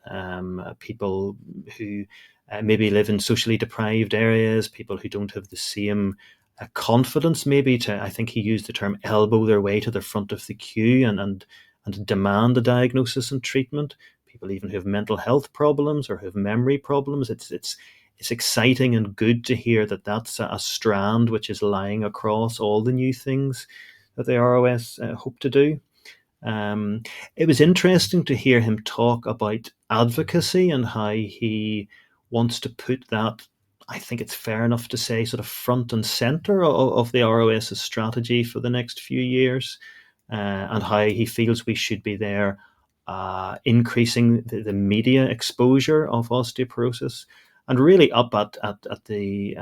People who maybe live in socially deprived areas, people who don't have the same confidence, maybe to, I think he used the term, elbow their way to the front of the queue and demand a diagnosis and treatment. People even who have mental health problems or who have memory problems. It's exciting and good to hear that that's a strand which is lying across all the new things that the ROS hope to do. Um, it was interesting to hear him talk about advocacy and how he wants to put that, I think it's fair enough to say, sort of front and center of the ROS's strategy for the next few years, and how he feels we should be there, increasing the media exposure of osteoporosis, and really up at the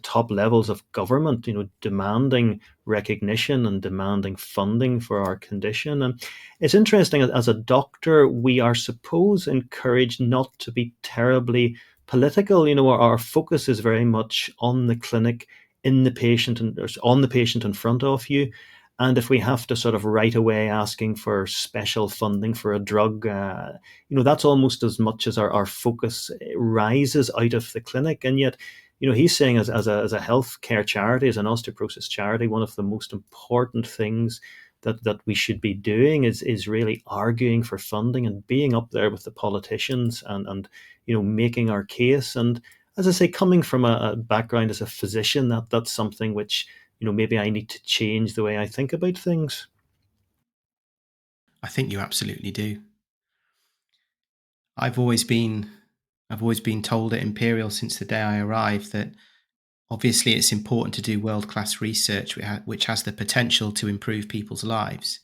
top levels of government, demanding recognition and demanding funding for our condition. And it's interesting, as a doctor, we are suppose encouraged not to be terribly political. Our focus is very much on the clinic, in the patient, and on the patient in front of you. And if we have to sort of right away asking for special funding for a drug, that's almost as much as our focus rises out of the clinic. And yet, he's saying, as a healthcare charity, as an osteoporosis charity, one of the most important things that we should be doing is really arguing for funding and being up there with the politicians and making our case. And as I say, coming from a background as a physician, that's something which maybe I need to change the way I think about things. I think you absolutely do. I've always been told at Imperial since the day I arrived that obviously it's important to do world-class research which has the potential to improve people's lives.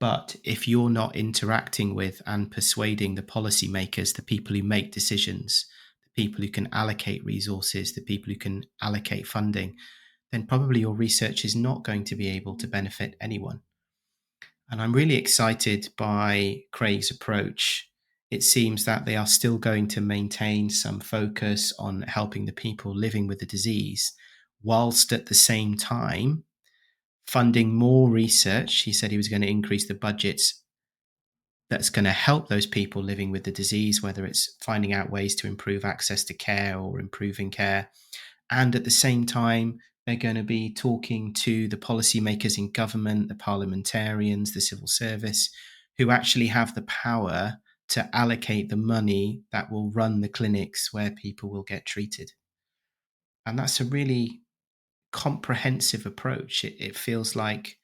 But if you're not interacting with and persuading the policymakers, the people who make decisions, the people who can allocate resources, the people who can allocate funding, then probably your research is not going to be able to benefit anyone. And I'm really excited by Craig's approach. It seems that they are still going to maintain some focus on helping the people living with the disease, whilst at the same time funding more research. He said he was going to increase the budgets that's going to help those people living with the disease, whether it's finding out ways to improve access to care or improving care. And at the same time, they're going to be talking to the policymakers in government, the parliamentarians, the civil service, who actually have the power to allocate the money that will run the clinics where people will get treated. And that's a really comprehensive approach. It feels like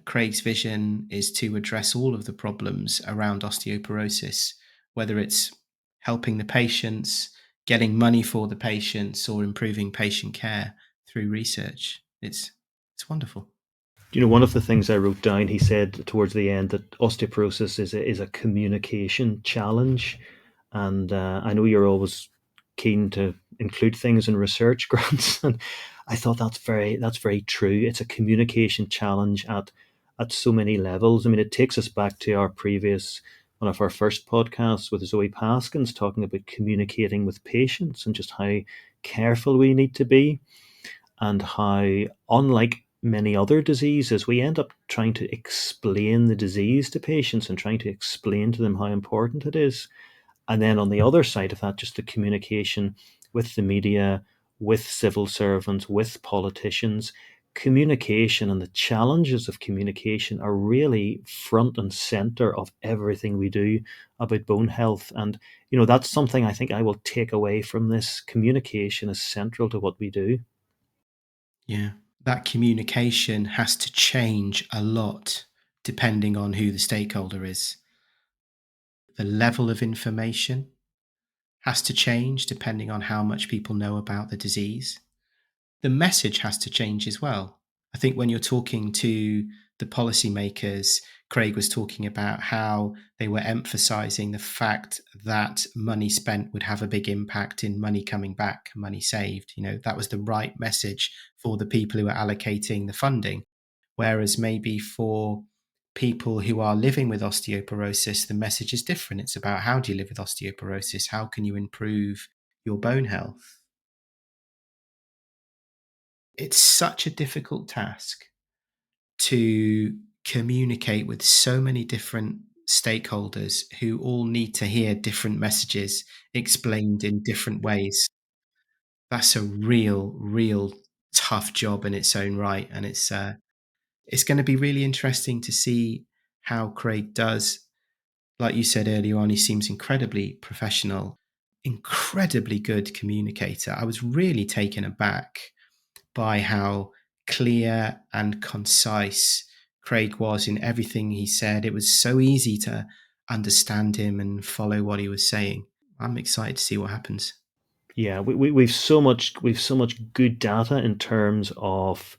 Craig's vision is to address all of the problems around osteoporosis, whether it's helping the patients, getting money for the patients, or improving patient care through research. It's wonderful. One of the things I wrote down, he said towards the end that osteoporosis is a communication challenge. And I know you're always keen to include things in research grants, and I thought that's very true. It's a communication challenge at so many levels. I mean, it takes us back to our previous one of our first podcasts with Zoe Paskins, talking about communicating with patients and just how careful we need to be, and how, unlike many other diseases, we end up trying to explain the disease to patients and trying to explain to them how important it is. And then on the other side of that, just the communication with the media, with civil servants, with politicians, communication and the challenges of communication are really front and center of everything we do about bone health. And, that's something I think I will take away from this. Communication is central to what we do. Yeah. That communication has to change a lot depending on who the stakeholder is. The level of information has to change depending on how much people know about the disease. The message has to change as well. I think when you're talking to the policymakers, Craig was talking about how they were emphasizing the fact that money spent would have a big impact in money coming back, money saved. That was the right message for the people who are allocating the funding. Whereas maybe for people who are living with osteoporosis, the message is different. It's about, how do you live with osteoporosis? How can you improve your bone health? It's such a difficult task to communicate with so many different stakeholders who all need to hear different messages explained in different ways. That's a real tough job in its own right. And it's going to be really interesting to see how Craig does. Like you said earlier on, he seems incredibly professional, incredibly good communicator. I was really taken aback by how clear and concise Craig was in everything he said. It was so easy to understand him and follow what he was saying. I'm excited to see what happens. Yeah, we've so much good data in terms of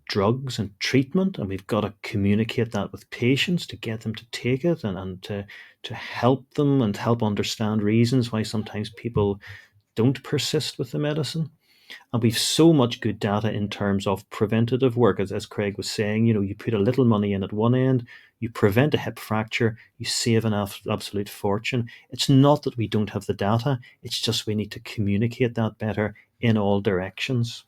drugs and treatment, and we've got to communicate that with patients to get them to take it, and to help them and help understand reasons why sometimes people don't persist with the medicine. And we've so much good data in terms of preventative work, as Craig was saying. You put a little money in at one end, you prevent a hip fracture, you save an absolute fortune. It's not that we don't have the data, it's just we need to communicate that better in all directions.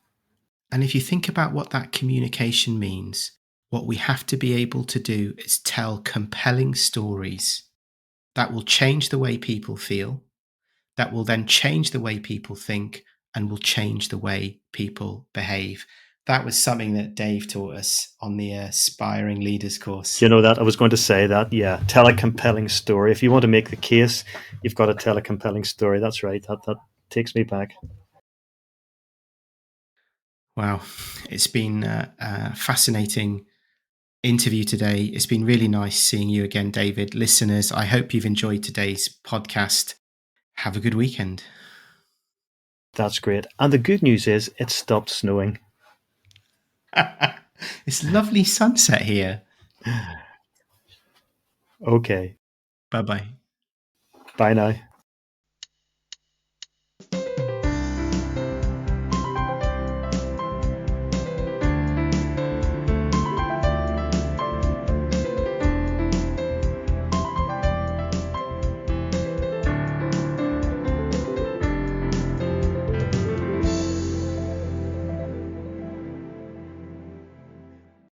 And if you think about what that communication means, what we have to be able to do is tell compelling stories that will change the way people feel, that will then change the way people think, and will change the way people behave. That was something that Dave taught us on the Aspiring Leaders course. You know that? I was going to say that, yeah. Tell a compelling story. If you want to make the case, you've got to tell a compelling story. That's right. That takes me back. Wow. It's been a fascinating interview today. It's been really nice seeing you again, David. Listeners, I hope you've enjoyed today's podcast. Have a good weekend. That's great. And the good news is it stopped snowing. It's lovely sunset here. Okay. Bye-bye. Bye now.